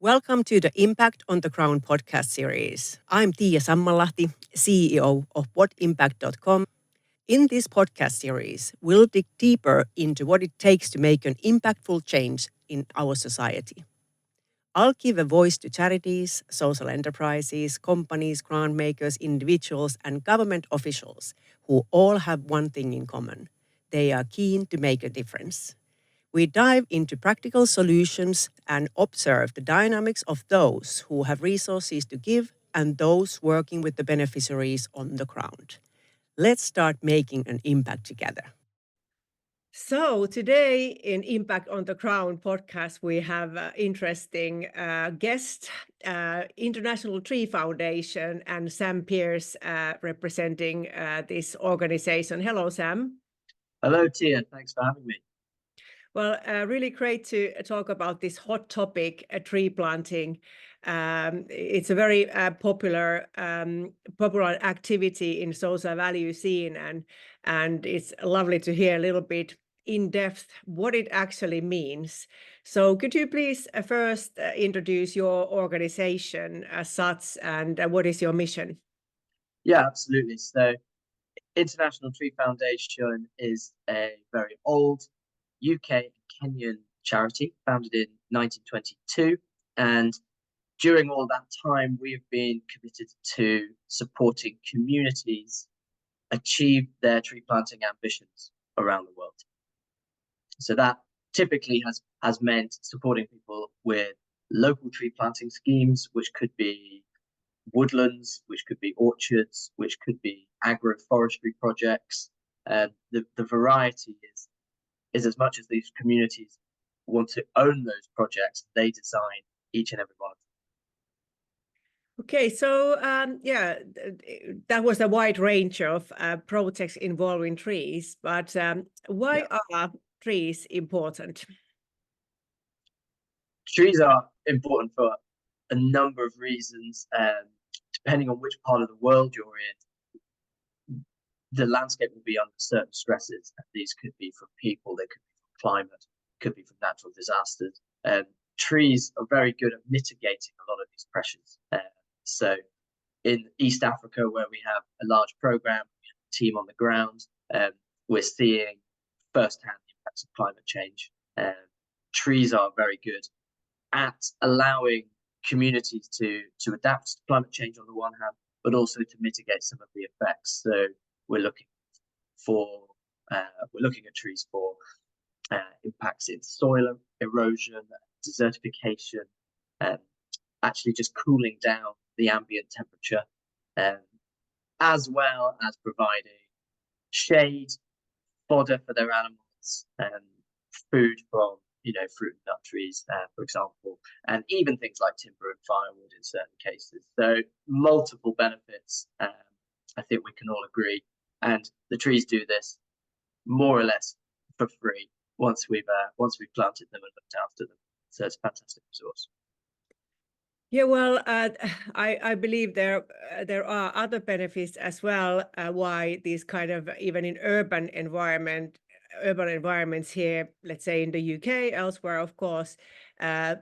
Welcome to the Impact on the Ground podcast series. I'm Tiia Sammalahti, CEO of whatimpact.com. In this podcast series, we'll dig deeper into what it takes to make an impactful change in our society. I'll give a voice to charities, social enterprises, companies, grant makers, individuals, and government officials who all have one thing in common. They are keen to make a difference. We dive into practical solutions and observe the dynamics of those who have resources to give and those working with the beneficiaries on the ground. Let's start making an impact together. So today in Impact on the Ground podcast, we have an interesting guest, International Tree Foundation, and Sam Pearce representing this organization. Hello, Sam. Hello, Tiia. Thanks for having me. Well, really great to talk about this hot topic, tree planting. It's a very popular activity in social value scene, and it's lovely to hear a little bit in depth what it actually means. So, could you please first introduce your organization as such, and what is your mission? Yeah, absolutely. So, International Tree Foundation is a very old UK and Kenyan charity founded in 1922. And during all that time, we've been committed to supporting communities achieve their tree planting ambitions around the world. So that typically has meant supporting people with local tree planting schemes, which could be woodlands, which could be orchards, which could be agroforestry projects. The variety is as much as these communities want to own those projects, they design each and every one of them. Okay, so that was a wide range of projects involving trees, but why are trees important? Trees are important for a number of reasons. Depending on which part of the world you're in, the landscape will be under certain stresses. These could be from people, they could be from climate, could be from natural disasters. Trees are very good at mitigating a lot of these pressures. So in East Africa, where we have a large program, we have a team on the ground, we're seeing firsthand the impacts of climate change. Trees are very good at allowing communities to adapt to climate change on the one hand, but also to mitigate some of the effects. So we're looking at trees for impacts in soil erosion, desertification, actually just cooling down the ambient temperature, as well as providing shade, fodder for their animals, food from fruit and nut trees, for example, and even things like timber and firewood in certain cases. So multiple benefits, I think we can all agree. And the trees do this more or less for free once we've planted them and looked after them. So it's a fantastic resource. Yeah, well, I believe there are other benefits as well. Why these kind of even in urban environments here, let's say in the UK, elsewhere, of course,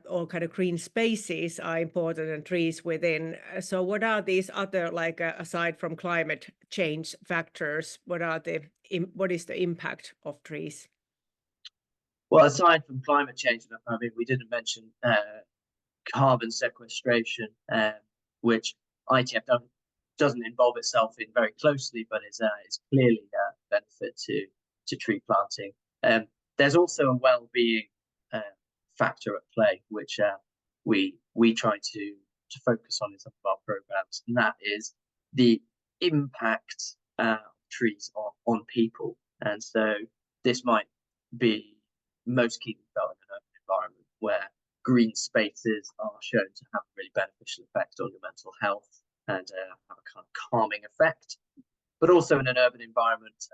all kind of green spaces are important and trees within. So, what are these other like aside from climate change factors? What is the impact of trees? Well, aside from climate change, I mean, we didn't mention carbon sequestration, which ITF doesn't involve itself in very closely, but is clearly a benefit to tree planting. There's also a well-being factor at play, which we try to focus on in some of our programs, and that is the impact of trees on people. And so this might be most keenly felt in an urban environment where green spaces are shown to have a really beneficial effect on your mental health and have a kind of calming effect. But also in an urban environment,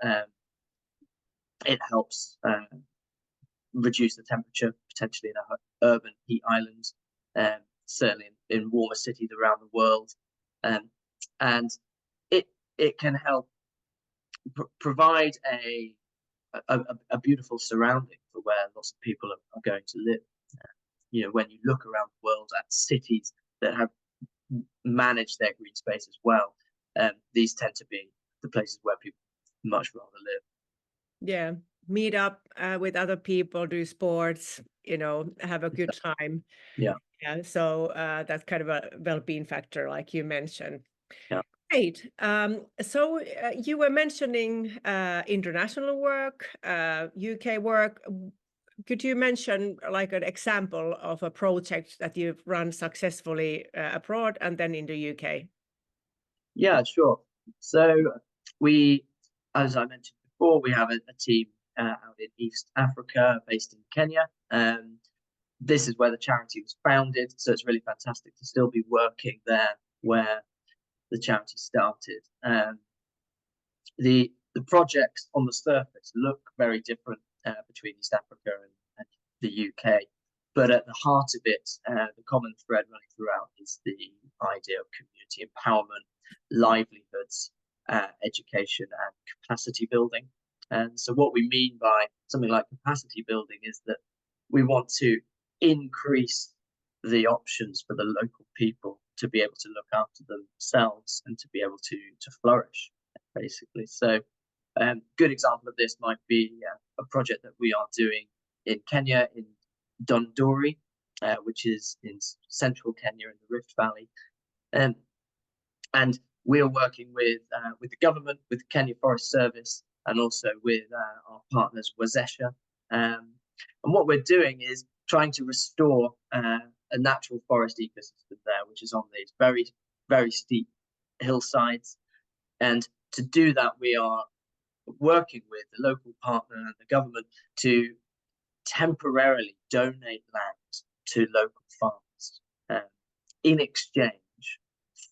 it helps reduce the temperature, potentially in an urban heat island, certainly in warmer cities around the world. And it can help provide a beautiful surrounding for where lots of people are going to live. when you look around the world at cities that have managed their green space as well, these tend to be the places where people much rather live. Yeah, meet up with other people, do sports, have a good time. Yeah, Yeah, so that's kind of a well-being factor, like you mentioned. yeah. Great. So you were mentioning international work, UK work. Could you mention like an example of a project that you've run successfully abroad and then in the UK? Yeah, sure. So we, as I mentioned before, we have a team out in East Africa, based in Kenya. This is where the charity was founded, so it's really fantastic to still be working there where the charity started. The projects on the surface look very different between East Africa and the UK, but at the heart of it, the common thread running throughout is the idea of community empowerment, livelihoods, education, and capacity building. And so, what we mean by something like capacity building is that we want to increase the options for the local people to be able to look after themselves and to be able to flourish, basically. So, good example of this might be a project that we are doing in Kenya, in Dondori, which is in central Kenya in the Rift Valley, and we are working with the government, with the Kenya Forest Service, and also with our partners Wazesha. And what we're doing is trying to restore a natural forest ecosystem there, which is on these very, very steep hillsides. And to do that, we are working with the local partner and the government to temporarily donate land to local farmers in exchange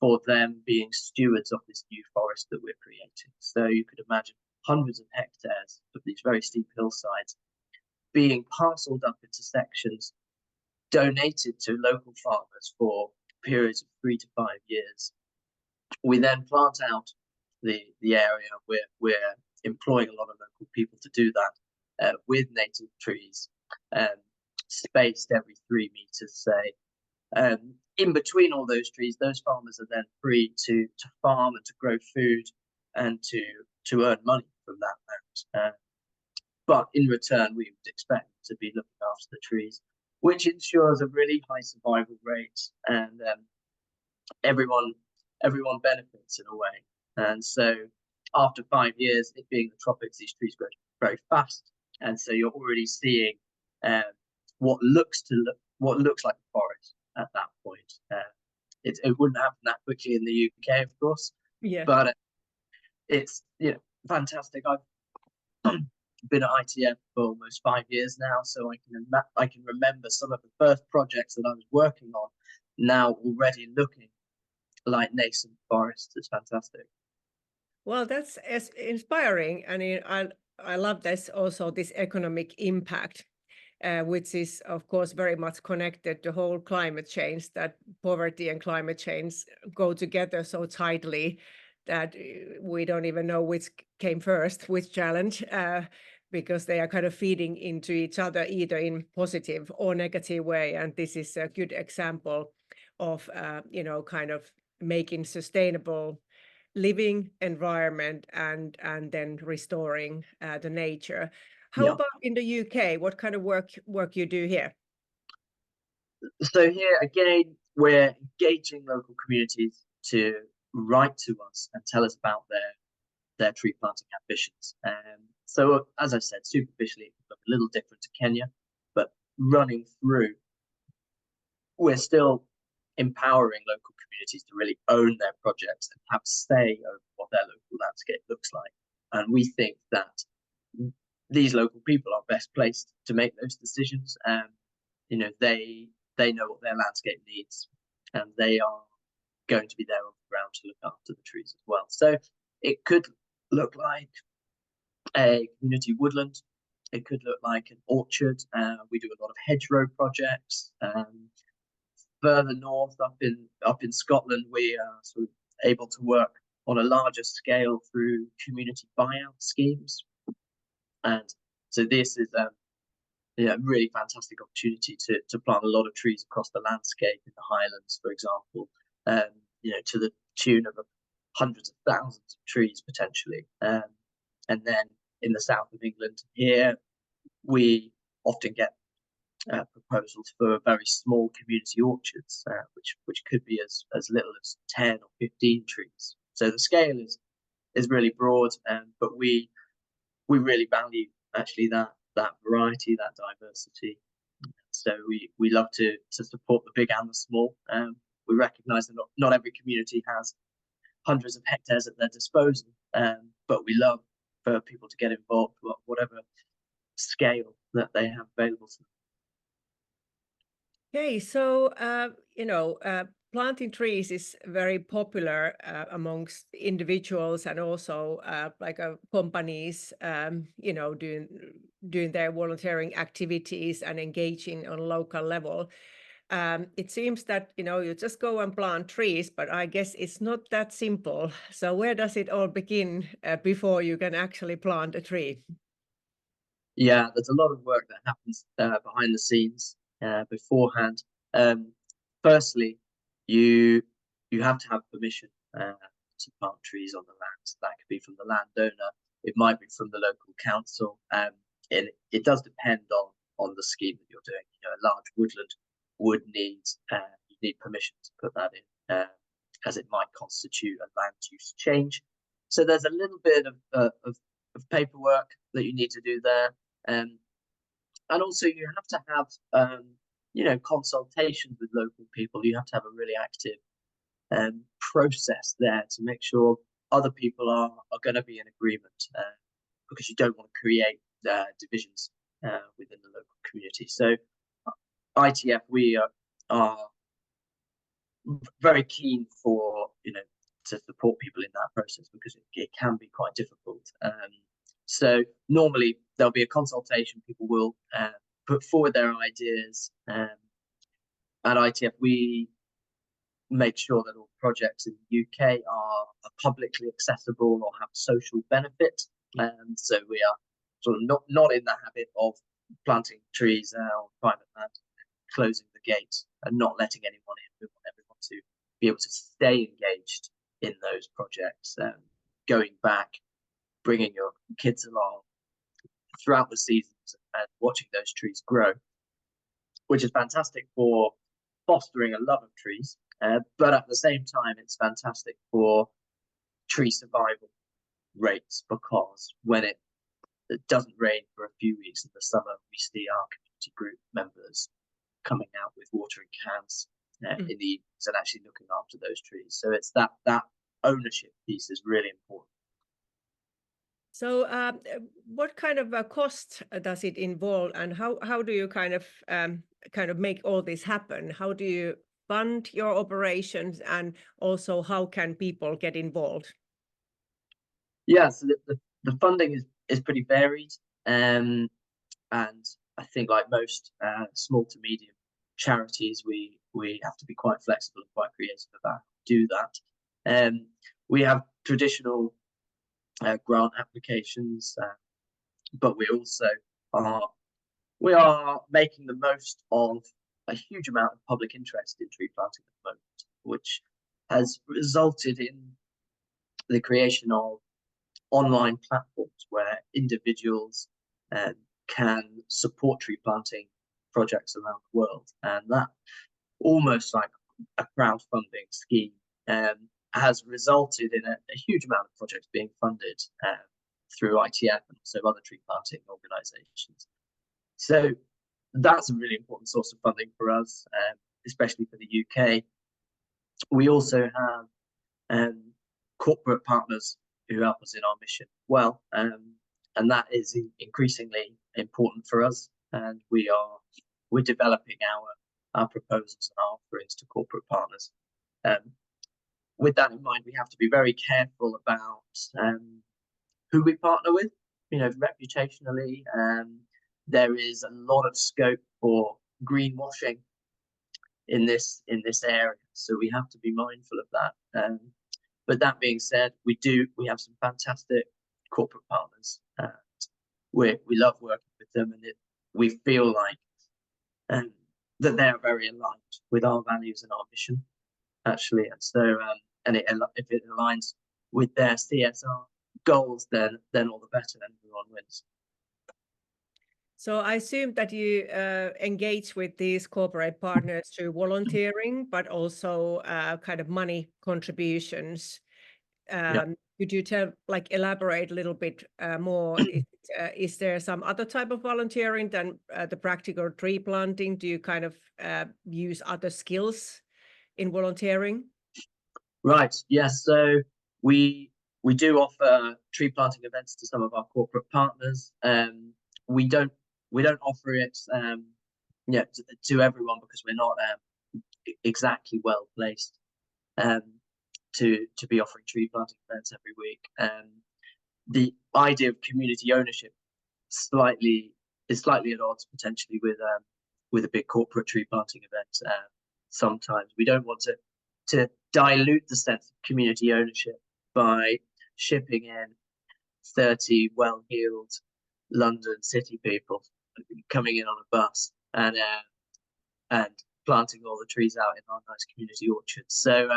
for them being stewards of this new forest that we're creating. So you could imagine hundreds of hectares of these very steep hillsides being parceled up into sections, donated to local farmers for periods of 3 to 5 years. We then plant out the area. We're employing a lot of local people to do that with native trees, spaced every 3 meters, say. In between all those trees, those farmers are then free to farm and to grow food and to earn money from that land. But in return, we would expect to be looking after the trees, which ensures a really high survival rate, and everyone benefits in a way. And so after 5 years, it being the tropics, these trees grow very fast, and so you're already seeing what looks like a forest at that point. It wouldn't happen that quickly in the UK, of course, Yeah. but it's fantastic. I've been at ITF for almost 5 years now, so I can remember some of the first projects that I was working on now already looking like nascent forests. It's fantastic. Well, that's inspiring. I mean, I love this also, this economic impact, which is, of course, very much connected to whole climate change, that poverty and climate change go together so tightly that we don't even know which came first, which challenge, because they are kind of feeding into each other, either in positive or negative way. And this is a good example of, kind of making sustainable living environment and then restoring the nature. How Yeah. about in the UK? What kind of work you do here? So here again, we're engaging local communities to write to us and tell us about their tree planting ambitions. So as I said, superficially it can look a little different to Kenya, but running through, we're still empowering local communities to really own their projects and have say over what their local landscape looks like. And we think that these local people are best placed to make those decisions. They know what their landscape needs, and they are going to be there on the ground to look after the trees as well. So it could look like a community woodland. It could look like an orchard. We do a lot of hedgerow projects. Further north, up in Scotland, we are sort of able to work on a larger scale through community buyout schemes. And so this is really fantastic opportunity to plant a lot of trees across the landscape in the Highlands, for example. To the tune of hundreds of thousands of trees potentially. And then in the south of England here, we often get proposals for very small community orchards, which could be as little as 10 or 15 trees. So the scale is really broad, but we really value actually that variety, that diversity. So we love to support the big and the small. We recognise that not every community has hundreds of hectares at their disposal, but we love for people to get involved, whatever scale that they have available to them. Okay, so planting trees is very popular amongst individuals and also companies, doing their volunteering activities and engaging on local level. It seems that you just go and plant trees, but I guess it's not that simple. So where does it all begin before you can actually plant a tree? Yeah, there's a lot of work that happens behind the scenes beforehand. Firstly, you have to have permission to plant trees on the land. That could be from the landowner. It might be from the local council. And it does depend on the scheme that you're doing. A large woodland would need you need permission to put that in, as it might constitute a land use change. So there's a little bit of paperwork that you need to do there. And also you have to have consultations with local people. You have to have a really active process there to make sure other people are going to be in agreement, because you don't want to create divisions within the local community. So ITF, we are very keen for to support people in that process, because it can be quite difficult. So normally there'll be a consultation. People will put forward their ideas. At ITF, we make sure that all projects in the UK are publicly accessible or have social benefit. So we are sort of not in the habit of planting trees on private land, closing the gate and not letting anyone in. We want everyone to be able to stay engaged in those projects, going back, bringing your kids along throughout the seasons and watching those trees grow, which is fantastic for fostering a love of trees. But at the same time, it's fantastic for tree survival rates, because when it doesn't rain for a few weeks in the summer, we see our community group members coming out with watering cans in the evenings and actually looking after those trees. So it's that ownership piece is really important. So, what kind of a cost does it involve, and how do you kind of make all this happen? How do you fund your operations, and also how can people get involved? Yeah, so the funding is pretty varied, and I think, like most small to medium charities, we have to be quite flexible and quite creative about how to do that. We have traditional grant applications, but we also are making the most of a huge amount of public interest in tree planting at the moment, which has resulted in the creation of online platforms where individuals can support tree planting projects around the world, and that, almost like a crowdfunding scheme, has resulted in a huge amount of projects being funded through ITF and also other tree planting organisations. So that's a really important source of funding for us, especially for the UK. We also have corporate partners who help us in our mission well, and that is increasingly important for us. And we're developing our proposals and our offerings to corporate partners. With that in mind, we have to be very careful about who we partner with. Reputationally, there is a lot of scope for greenwashing in this area, so we have to be mindful of that. But that being said, we have some fantastic corporate partners, and we love working with them, and we feel like that they are very aligned with our values and our mission, actually. And so, if it aligns with their CSR goals, then all the better, and everyone wins. So I assume that you engage with these corporate partners through volunteering, but also kind of money contributions. Could you elaborate a little bit more? Is there some other type of volunteering than the practical tree planting? Do you kind of use other skills in volunteering? Right. Yes. So we do offer tree planting events to some of our corporate partners. We don't offer it to everyone, because we're not exactly well placed to be offering tree planting events every week. The idea of community ownership is slightly at odds potentially with a big corporate tree planting event. Sometimes we don't want to dilute the sense of community ownership by shipping in 30 well-heeled London city people coming in on a bus and planting all the trees out in our nice community orchards. So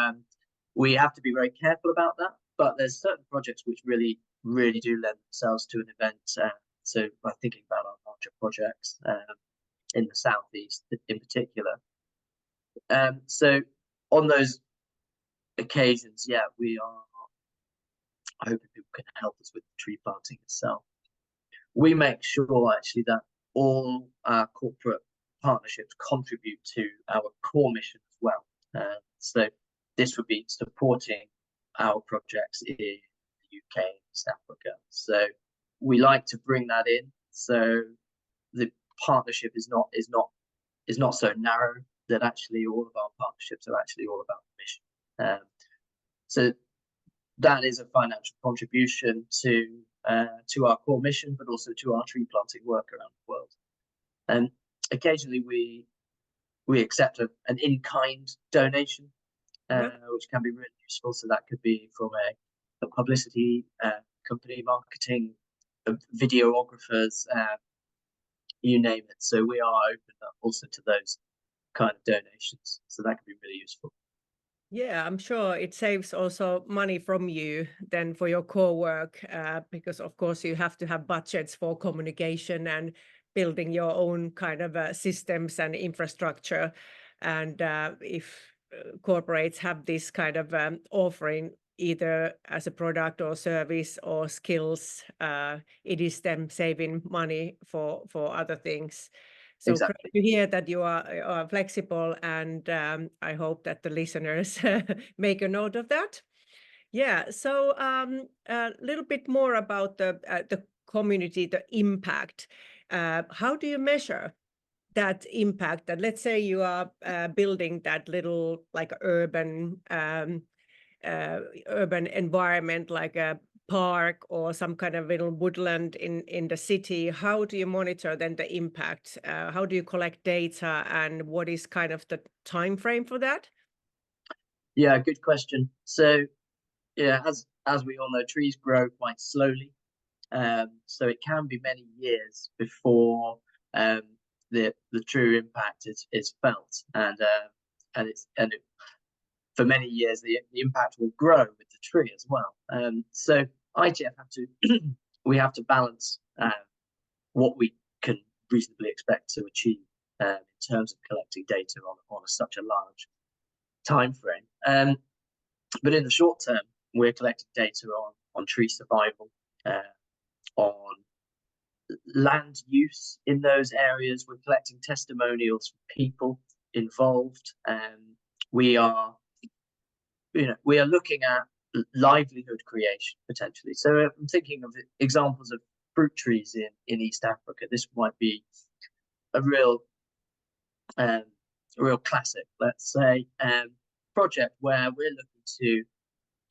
we have to be very careful about that. But there's certain projects which really do lend themselves to an event. So by thinking about our larger projects in the southeast in particular. So on those occasions, we are hoping people can help us with the tree planting itself. We make sure actually that all our corporate partnerships contribute to our core mission as well. So this would be supporting our projects in the UK and East Africa. So we like to bring that in. So the partnership is not so narrow, that actually all of our partnerships are actually all about the mission. So that is a financial contribution to our core mission, but also to our tree planting work around the world. And occasionally we accept an in-kind donation, which can be really useful. So that could be from a publicity company, marketing, videographers, you name it. So we are open also to those kind of donations. So that can be really useful. Yeah, I'm sure it saves also money from you then for your core work, because of course you have to have budgets for communication and building your own kind of systems and infrastructure. And if corporates have this kind of offering, either as a product or service or skills, it is them saving money for other things. So Exactly. great to hear that you are flexible, and I hope that the listeners make a note of that. Yeah. So a little bit more about the community, the impact. How do you measure that impact? That, let's say you are building that little like urban environment, like a park or some kind of little woodland in the city. How do you monitor then the impact? How do you collect data, and what is kind of the time frame for that? Yeah, good question. So as we all know, trees grow quite slowly. So it can be many years before the true impact is felt, and for many years the impact will grow with the tree as well. So ITF we have to balance what we can reasonably expect to achieve in terms of collecting data on such a large time frame. But in the short term, we're collecting data on tree survival, on land use in those areas. We're collecting testimonials from people involved. We are looking at livelihood creation potentially. So I'm thinking of examples of fruit trees in East Africa. This might be a real classic, let's say, project where we're looking to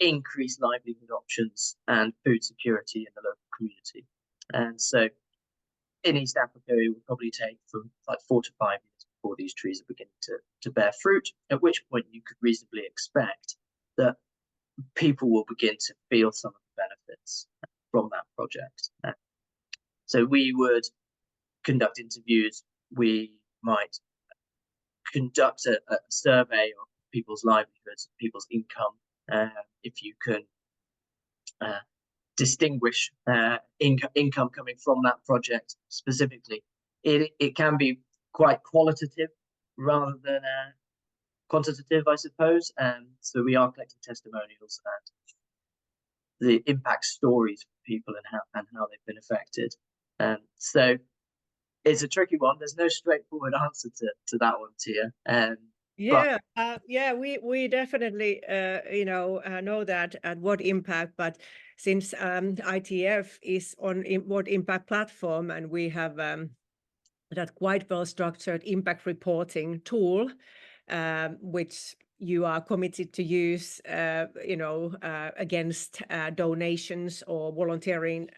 increase livelihood options and food security in the local community. And so in East Africa, it would probably take from like 4 to 5 years before these trees are beginning to bear fruit, at which point you could reasonably expect that people will begin to feel some of the benefits from that project. So we would conduct interviews. We might conduct a survey of people's livelihoods, people's income. If you can distinguish income coming from that project specifically, it can be quite qualitative rather than quantitative, I suppose. So we are collecting testimonials and the impact stories for people and how they've been affected. So it's a tricky one. There's no straightforward answer to that one, Tiia. But We definitely know that and what impact, but since ITF is on what impact platform, and we have that quite well structured impact reporting tool, which you are committed to use, against donations or volunteering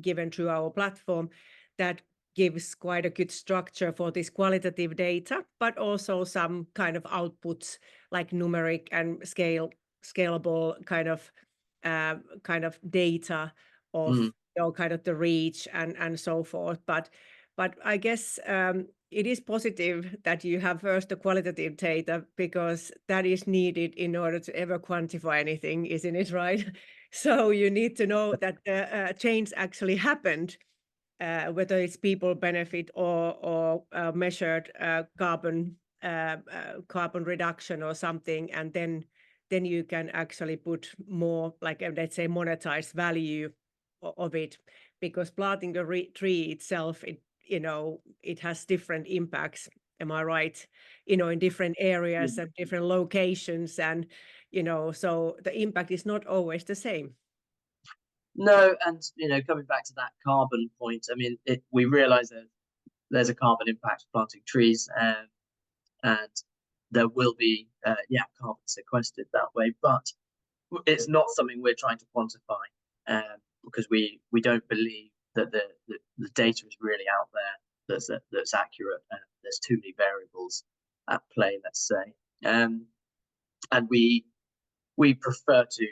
given through our platform, that gives quite a good structure for this qualitative data, but also some kind of outputs like numeric and scalable kind of data of kind of the reach and so forth. But I guess it is positive that you have first the qualitative data, because that is needed in order to ever quantify anything, isn't it, right? So you need to know that the change actually happened, whether it's people benefit or measured carbon reduction or something, and then you can actually put more, like, let's say, monetized value of it, because planting the tree itself, it has different impacts. Am I right? In different areas and different locations, and so the impact is not always the same. No, and coming back to that carbon point, I mean, we realise that there's a carbon impact of planting trees, and there will be carbon sequestered that way, but it's not something we're trying to quantify, because we don't believe that the data is really out there that's accurate. There's too many variables at play, let's say, and we prefer to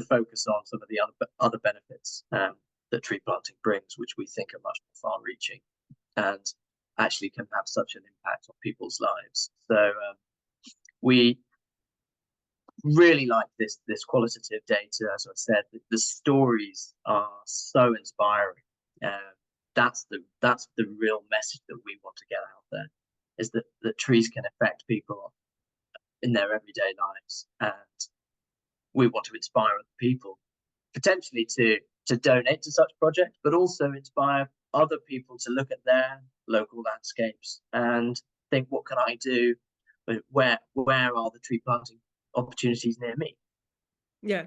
focus on some of the other benefits that tree planting brings, which we think are much more far-reaching and actually can have such an impact on people's lives. So we really like this qualitative data. As I said, the stories are so inspiring. That's the real message that we want to get out there, is that trees can affect people in their everyday lives, and we want to inspire other people potentially to donate to such projects, but also inspire other people to look at their local landscapes and think, what can I do? Where are the tree planting opportunities near me? Yeah.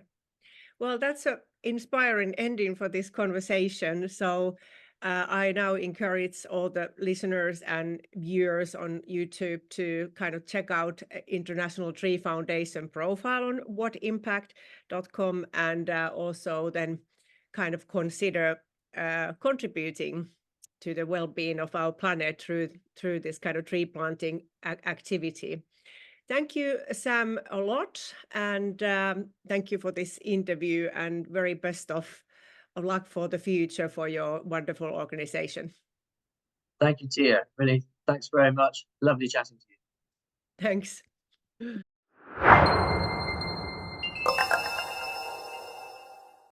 Well, that's an inspiring ending for this conversation. So I now encourage all the listeners and viewers on YouTube to kind of check out International Tree Foundation profile on whatimpact.com, and also then kind of consider contributing to the well-being of our planet through this kind of tree planting activity. Thank you, Sam, a lot, and thank you for this interview, and very best of luck for the future for your wonderful organization. Thank you, Tiia. Really, thanks very much. Lovely chatting to you. Thanks.